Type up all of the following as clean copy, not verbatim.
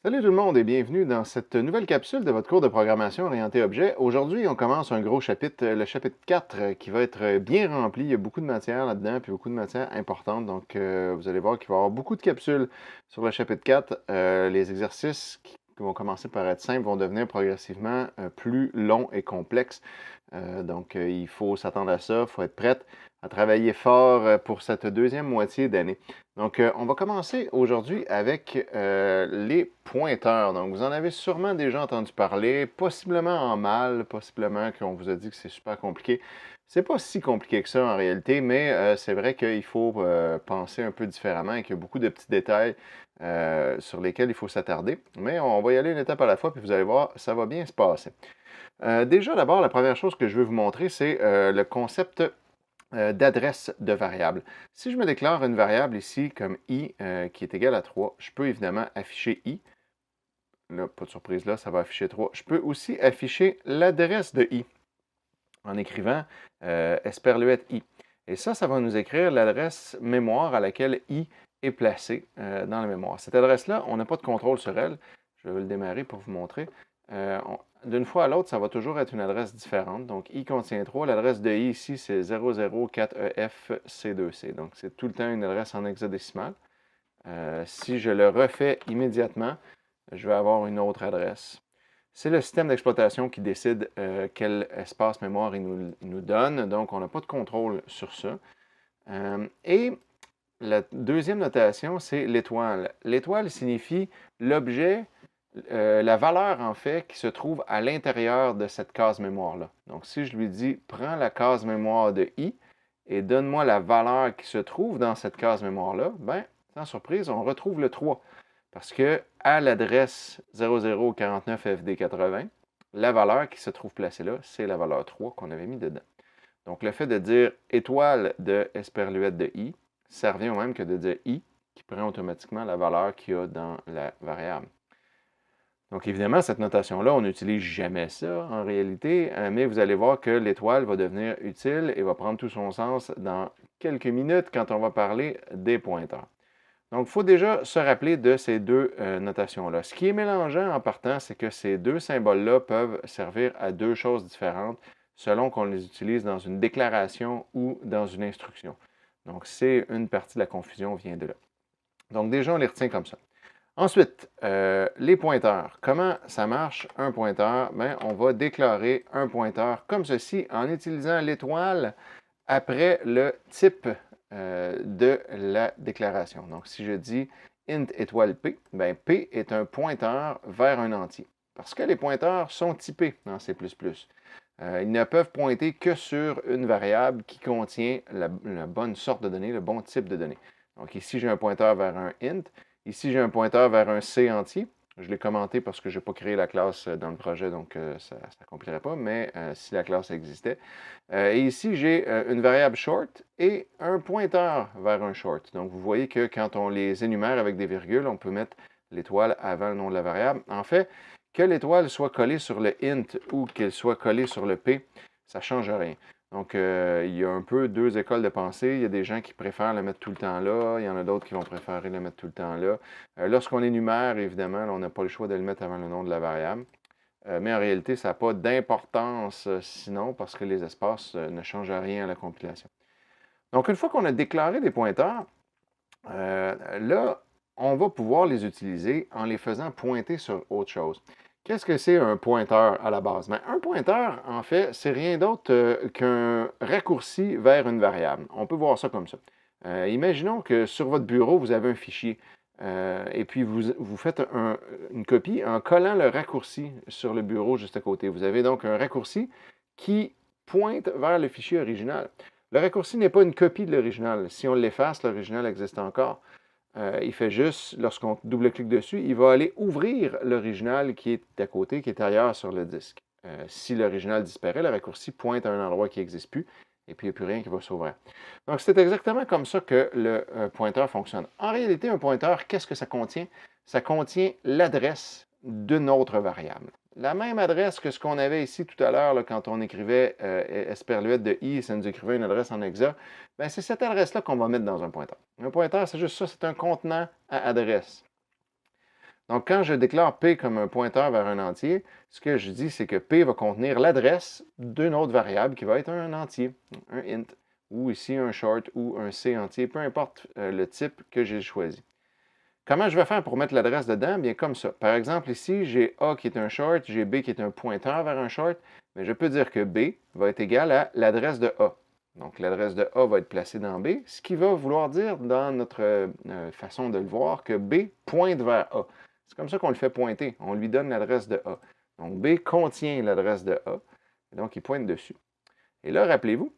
Salut tout le monde et bienvenue dans cette nouvelle capsule de votre cours de programmation orienté objet. Aujourd'hui, on commence un gros chapitre, le chapitre 4, qui va être bien rempli. Il y a beaucoup de matière là-dedans, puis beaucoup de matière importante. Donc, vous allez voir qu'il va y avoir beaucoup de capsules sur le chapitre 4. Les exercices qui vont commencer par être simples vont devenir progressivement plus longs et complexes. Il faut s'attendre à ça, il faut être prête à travailler fort pour cette deuxième moitié d'année. Donc, on va commencer aujourd'hui avec les pointeurs. Donc, vous en avez sûrement déjà entendu parler, possiblement en mal, possiblement qu'on vous a dit que c'est super compliqué. C'est pas si compliqué que ça en réalité, mais c'est vrai qu'il faut penser un peu différemment et qu'il y a beaucoup de petits détails sur lesquels il faut s'attarder. Mais on va y aller une étape à la fois, puis vous allez voir, ça va bien se passer. Déjà, d'abord, la première chose que je veux vous montrer, c'est le concept d'adresse de variable. Si je me déclare une variable ici comme i qui est égale à 3, je peux évidemment afficher i. Là, pas de surprise là, ça va afficher 3. Je peux aussi afficher l'adresse de i en écrivant esperluette i. Et ça va nous écrire l'adresse mémoire à laquelle i est placée dans la mémoire. Cette adresse-là, on n'a pas de contrôle sur elle. Je vais le démarrer pour vous montrer. D'une fois à l'autre, ça va toujours être une adresse différente. Donc, i contient 3. L'adresse de i ici, c'est 004EFC2C. Donc, c'est tout le temps une adresse en hexadécimal. Si je le refais immédiatement, je vais avoir une autre adresse. C'est le système d'exploitation qui décide quel espace mémoire il nous donne. Donc, on n'a pas de contrôle sur ça. Et la deuxième notation, c'est l'étoile. L'étoile signifie l'objet, la valeur en fait, qui se trouve à l'intérieur de cette case mémoire-là. Donc, si je lui dis, prends la case mémoire de i et donne-moi la valeur qui se trouve dans cette case mémoire-là, bien, sans surprise, on retrouve le 3. Parce que à l'adresse 0049FD80, la valeur qui se trouve placée là, c'est la valeur 3 qu'on avait mis dedans. Donc, le fait de dire étoile de esperluette de i, ça revient au même que de dire i, qui prend automatiquement la valeur qu'il y a dans la variable. Donc, évidemment, cette notation-là, on n'utilise jamais ça en réalité, mais vous allez voir que l'étoile va devenir utile et va prendre tout son sens dans quelques minutes quand on va parler des pointeurs. Donc, il faut déjà se rappeler de ces deux notations-là. Ce qui est mélangeant en partant, c'est que ces deux symboles-là peuvent servir à deux choses différentes selon qu'on les utilise dans une déclaration ou dans une instruction. Donc, c'est une partie de la confusion vient de là. Donc, déjà, on les retient comme ça. Ensuite, les pointeurs. Comment ça marche, un pointeur? Bien, on va déclarer un pointeur comme ceci en utilisant l'étoile après le type de la déclaration. Donc, si je dis int étoile p, bien, p est un pointeur vers un entier. Parce que les pointeurs sont typés dans C++. Ils ne peuvent pointer que sur une variable qui contient la bonne sorte de données, le bon type de données. Donc ici, j'ai un pointeur vers un int. Ici, j'ai un pointeur vers un C entier. Je l'ai commenté parce que je n'ai pas créé la classe dans le projet, donc ça n'accomplirait pas, mais si la classe existait. Et ici, j'ai une variable short et un pointeur vers un short. Donc, vous voyez que quand on les énumère avec des virgules, on peut mettre l'étoile avant le nom de la variable. En fait, que l'étoile soit collée sur le int ou qu'elle soit collée sur le p, ça ne change rien. Donc, il y a un peu deux écoles de pensée. Il y a des gens qui préfèrent le mettre tout le temps là. Il y en a d'autres qui vont préférer le mettre tout le temps là. Lorsqu'on énumère, évidemment, là, on n'a pas le choix de le mettre avant le nom de la variable. Mais en réalité, ça n'a pas d'importance sinon parce que les espaces ne changent rien à la compilation. Donc, une fois qu'on a déclaré des pointeurs, là, on va pouvoir les utiliser en les faisant pointer sur autre chose. Qu'est-ce que c'est un pointeur à la base? Bien, un pointeur, en fait, c'est rien d'autre qu'un raccourci vers une variable. On peut voir ça comme ça. Imaginons que sur votre bureau, vous avez un fichier et puis vous faites une copie en collant le raccourci sur le bureau juste à côté. Vous avez donc un raccourci qui pointe vers le fichier original. Le raccourci n'est pas une copie de l'original. Si on l'efface, l'original existe encore. Il fait juste, lorsqu'on double-clique dessus, il va aller ouvrir l'original qui est à côté, qui est ailleurs sur le disque. Si l'original disparaît, le raccourci pointe à un endroit qui n'existe plus, et puis il n'y a plus rien qui va s'ouvrir. Donc, c'est exactement comme ça que le pointeur fonctionne. En réalité, un pointeur, qu'est-ce que ça contient? Ça contient l'adresse d'une autre variable. La même adresse que ce qu'on avait ici tout à l'heure, quand on écrivait esperluette de i, ça nous écrivait une adresse en hexa. Bien, c'est cette adresse-là qu'on va mettre dans un pointeur. Un pointeur, c'est juste ça, c'est un contenant à adresse. Donc, quand je déclare P comme un pointeur vers un entier, ce que je dis, c'est que P va contenir l'adresse d'une autre variable qui va être un entier, un int, ou ici un short ou un C entier, peu importe le type que j'ai choisi. Comment je vais faire pour mettre l'adresse dedans? Bien comme ça. Par exemple, ici, j'ai A qui est un short, j'ai B qui est un pointeur vers un short, mais je peux dire que B va être égal à l'adresse de A. Donc, l'adresse de A va être placée dans B, ce qui va vouloir dire, dans notre façon de le voir, que B pointe vers A. C'est comme ça qu'on le fait pointer. On lui donne l'adresse de A. Donc, B contient l'adresse de A, donc il pointe dessus. Et là, rappelez-vous,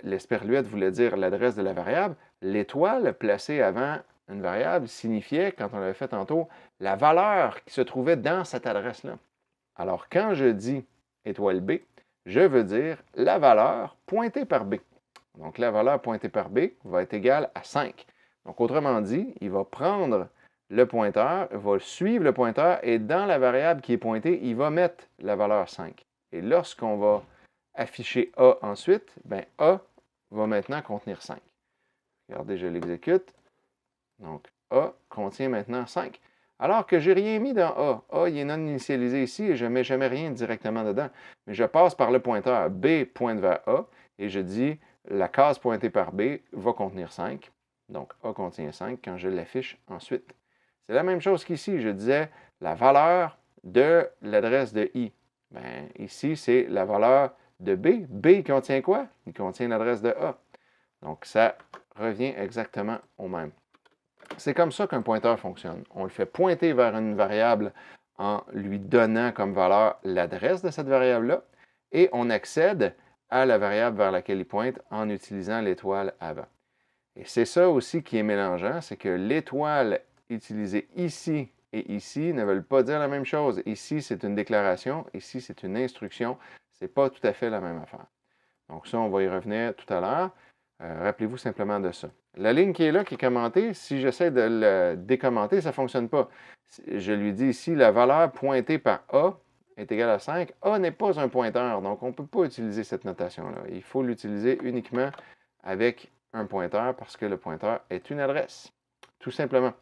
l'esperluette voulait dire l'adresse de la variable. L'étoile placée avant une variable signifiait, quand on l'avait fait tantôt, la valeur qui se trouvait dans cette adresse-là. Alors, quand je dis étoile B, je veux dire la valeur pointée par B. Donc, la valeur pointée par B va être égale à 5. Donc, autrement dit, il va prendre le pointeur, va suivre le pointeur, et dans la variable qui est pointée, il va mettre la valeur 5. Et lorsqu'on va afficher A ensuite, bien A va maintenant contenir 5. Regardez, je l'exécute. Donc, A contient maintenant 5. Alors que je n'ai rien mis dans A. A, il est non initialisé ici et je ne mets jamais rien directement dedans. Mais je passe par le pointeur. B pointe vers A et je dis la case pointée par B va contenir 5. Donc, A contient 5 quand je l'affiche ensuite. C'est la même chose qu'ici. Je disais la valeur de l'adresse de I. Bien, ici, c'est la valeur de B. B contient quoi? Il contient l'adresse de A. Donc, ça revient exactement au même. C'est comme ça qu'un pointeur fonctionne. On le fait pointer vers une variable en lui donnant comme valeur l'adresse de cette variable-là, et on accède à la variable vers laquelle il pointe en utilisant l'étoile avant. Et c'est ça aussi qui est mélangeant, c'est que l'étoile utilisée ici et ici ne veulent pas dire la même chose. Ici, c'est une déclaration, ici, c'est une instruction. Ce n'est pas tout à fait la même affaire. Donc ça, on va y revenir tout à l'heure. Rappelez-vous simplement de ça. La ligne qui est là, qui est commentée, si j'essaie de le décommenter, ça ne fonctionne pas. Je lui dis ici, la valeur pointée par A est égale à 5. A n'est pas un pointeur, donc on ne peut pas utiliser cette notation-là. Il faut l'utiliser uniquement avec un pointeur parce que le pointeur est une adresse, tout simplement.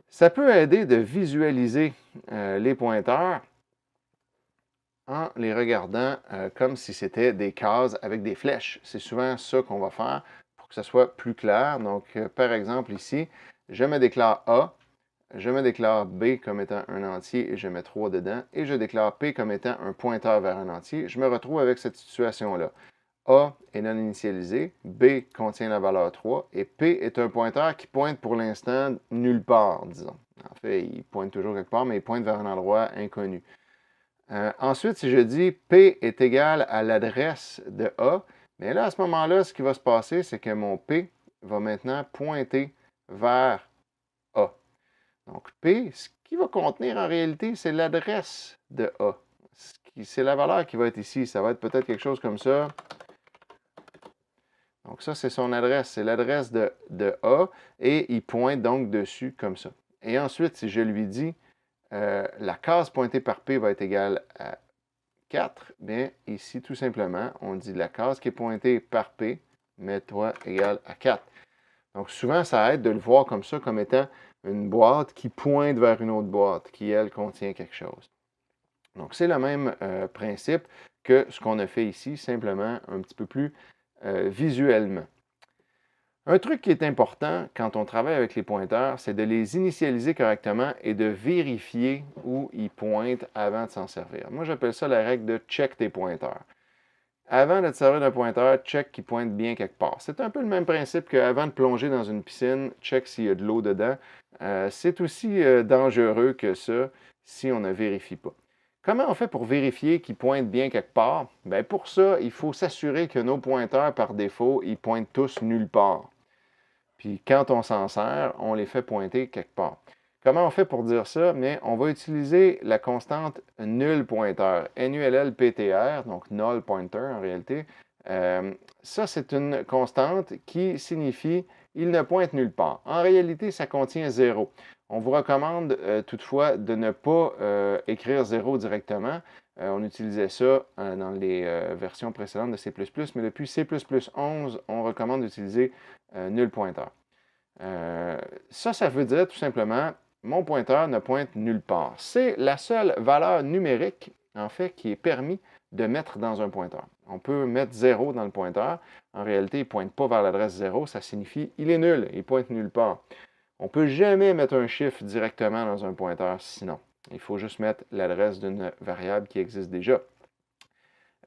Ça peut aider de visualiser les pointeurs en les regardant comme si c'était des cases avec des flèches. C'est souvent ça qu'on va faire pour que ça soit plus clair. Donc, par exemple, ici, je me déclare A, je me déclare B comme étant un entier et je mets 3 dedans, et je déclare P comme étant un pointeur vers un entier. Je me retrouve avec cette situation-là. A est non initialisé, B contient la valeur 3, et P est un pointeur qui pointe pour l'instant nulle part, disons. En fait, il pointe toujours quelque part, mais il pointe vers un endroit inconnu. Ensuite, si je dis P est égal à l'adresse de A, bien là, à ce moment-là, ce qui va se passer, c'est que mon P va maintenant pointer vers A. Donc, P, ce qu'il va contenir en réalité, c'est l'adresse de A. C'est la valeur qui va être ici. Ça va être peut-être quelque chose comme ça. Donc, ça, c'est son adresse. C'est l'adresse de A et il pointe donc dessus comme ça. Et ensuite, si je lui dis la case pointée par P va être égale à 4, bien ici, tout simplement, on dit la case qui est pointée par P, mets-toi égal à 4. Donc, souvent, ça aide de le voir comme ça, comme étant une boîte qui pointe vers une autre boîte, qui, elle, contient quelque chose. Donc, c'est le même principe que ce qu'on a fait ici, simplement un petit peu plus visuellement. Un truc qui est important quand on travaille avec les pointeurs, c'est de les initialiser correctement et de vérifier où ils pointent avant de s'en servir. Moi, j'appelle ça la règle de check tes pointeurs. Avant de te servir d'un pointeur, check qu'il pointe bien quelque part. C'est un peu le même principe qu'avant de plonger dans une piscine, check s'il y a de l'eau dedans. C'est aussi dangereux que ça si on ne vérifie pas. Comment on fait pour vérifier qu'ils pointent bien quelque part? Bien, pour ça, il faut s'assurer que nos pointeurs, par défaut, ils pointent tous nulle part. Puis quand on s'en sert, on les fait pointer quelque part. Comment on fait pour dire ça? Bien, on va utiliser la constante null pointeur, NULLPTR, donc null pointer en réalité. Ça, c'est une constante qui signifie il ne pointe nulle part. En réalité, ça contient 0. On vous recommande toutefois de ne pas écrire 0 directement. On utilisait ça dans les versions précédentes de C++, mais depuis C++ 11, on recommande d'utiliser null pointeur. Ça veut dire tout simplement mon pointeur ne pointe nulle part. C'est la seule valeur numérique, en fait, qui est permis de mettre dans un pointeur. On peut mettre 0 dans le pointeur. En réalité, il ne pointe pas vers l'adresse 0. Ça signifie qu'il est nul. Il ne pointe nulle part. On ne peut jamais mettre un chiffre directement dans un pointeur sinon. Il faut juste mettre l'adresse d'une variable qui existe déjà.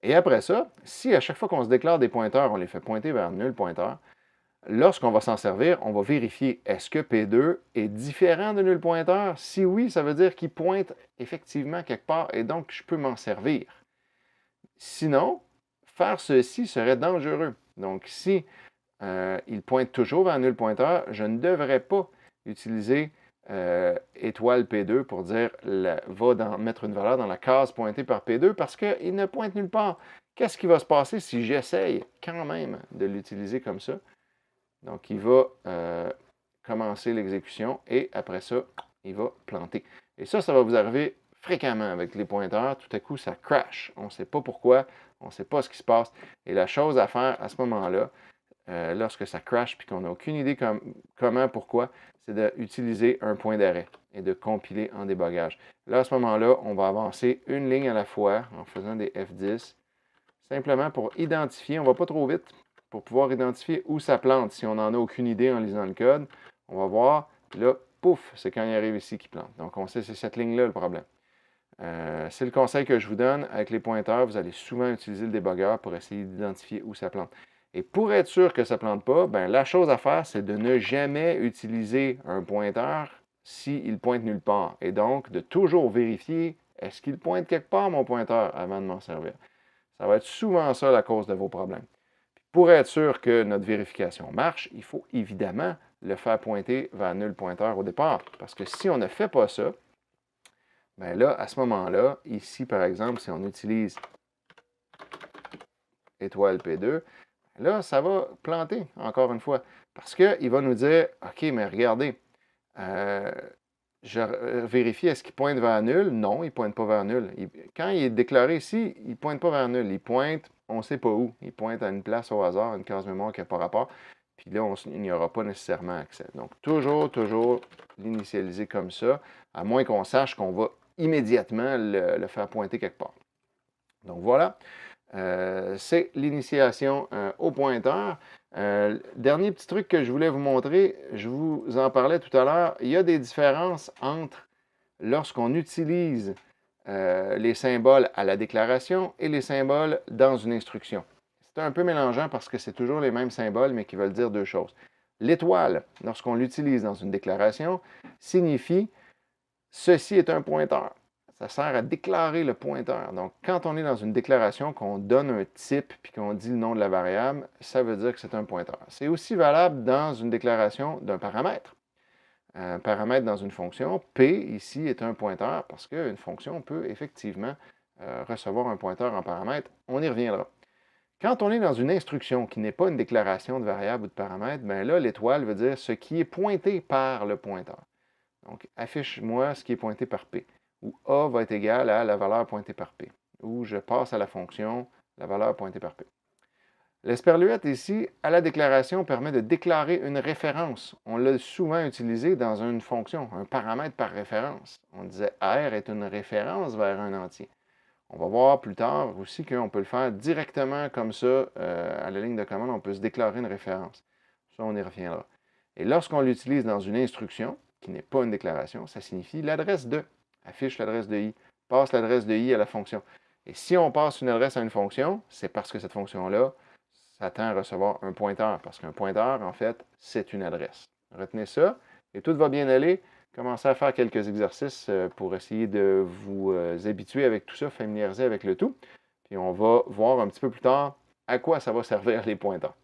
Et après ça, si à chaque fois qu'on se déclare des pointeurs, on les fait pointer vers nul pointeur, lorsqu'on va s'en servir, on va vérifier est-ce que P2 est différent de nul pointeur? Si oui, ça veut dire qu'il pointe effectivement quelque part et donc je peux m'en servir. Sinon, faire ceci serait dangereux. Donc, si il pointe toujours vers nul pointeur, je ne devrais pas utiliser étoile P2 pour dire mettre une valeur dans la case pointée par P2 parce qu'il ne pointe nulle part. Qu'est-ce qui va se passer si j'essaye quand même de l'utiliser comme ça? Donc, il va commencer l'exécution et après ça, il va planter. Et ça va vous arriver fréquemment avec les pointeurs. Tout à coup, ça crash. On ne sait pas pourquoi, on ne sait pas ce qui se passe. Et la chose à faire à ce moment-là, lorsque ça crash et qu'on n'a aucune idée comment, pourquoi, c'est d'utiliser un point d'arrêt et de compiler en débogage. Là, à ce moment-là, on va avancer une ligne à la fois en faisant des F10, simplement pour identifier, on ne va pas trop vite, pour pouvoir identifier où ça plante. Si on n'en a aucune idée en lisant le code, on va voir, puis là, pouf, c'est quand il arrive ici qu'il plante. Donc, on sait que c'est cette ligne-là le problème. C'est le conseil que je vous donne. Avec les pointeurs, vous allez souvent utiliser le débogueur pour essayer d'identifier où ça plante. Et pour être sûr que ça ne plante pas, ben, la chose à faire, c'est de ne jamais utiliser un pointeur s'il pointe nulle part. Et donc, de toujours vérifier, est-ce qu'il pointe quelque part, mon pointeur, avant de m'en servir. Ça va être souvent ça la cause de vos problèmes. Puis pour être sûr que notre vérification marche, il faut évidemment le faire pointer vers nul pointeur au départ. Parce que si on ne fait pas ça, bien là, à ce moment-là, ici, par exemple, si on utilise étoile P2, là, ça va planter, encore une fois. Parce qu'il va nous dire, OK, mais regardez, je vérifie, est-ce qu'il pointe vers nul? Non, il ne pointe pas vers nul. Quand il est déclaré ici, il ne pointe pas vers nul. Il pointe, on ne sait pas où. Il pointe à une place au hasard, une case mémoire qui n'a pas rapport. Puis là, il n'y aura pas nécessairement accès. Donc, toujours l'initialiser comme ça, à moins qu'on sache qu'on va immédiatement le faire pointer quelque part. Donc, voilà. C'est l'initiation au pointeur. Dernier petit truc que je voulais vous montrer, je vous en parlais tout à l'heure, il y a des différences entre lorsqu'on utilise les symboles à la déclaration et les symboles dans une instruction. C'est un peu mélangeant parce que c'est toujours les mêmes symboles, mais qui veulent dire deux choses. L'étoile, lorsqu'on l'utilise dans une déclaration, signifie « ceci est un pointeur ». Ça sert à déclarer le pointeur. Donc, quand on est dans une déclaration, qu'on donne un type puis qu'on dit le nom de la variable, ça veut dire que c'est un pointeur. C'est aussi valable dans une déclaration d'un paramètre. Un paramètre dans une fonction, P ici est un pointeur parce qu'une fonction peut effectivement recevoir un pointeur en paramètre. On y reviendra. Quand on est dans une instruction qui n'est pas une déclaration de variable ou de paramètre, bien là, l'étoile veut dire ce qui est pointé par le pointeur. Donc, affiche-moi ce qui est pointé par P. Où A va être égal à la valeur pointée par P, où je passe à la fonction la valeur pointée par P. L'esperluette ici, à la déclaration, permet de déclarer une référence. On l'a souvent utilisé dans une fonction, un paramètre par référence. On disait R est une référence vers un entier. On va voir plus tard aussi qu'on peut le faire directement comme ça, à la ligne de commande, on peut se déclarer une référence. Ça, on y reviendra. Et lorsqu'on l'utilise dans une instruction, qui n'est pas une déclaration, ça signifie l'adresse de. Affiche l'adresse de i, passe l'adresse de i à la fonction. Et si on passe une adresse à une fonction, c'est parce que cette fonction-là s'attend à recevoir un pointeur, parce qu'un pointeur, en fait, c'est une adresse. Retenez ça, et tout va bien aller. Commencez à faire quelques exercices pour essayer de vous habituer avec tout ça, familiariser avec le tout. Puis on va voir un petit peu plus tard à quoi ça va servir les pointeurs.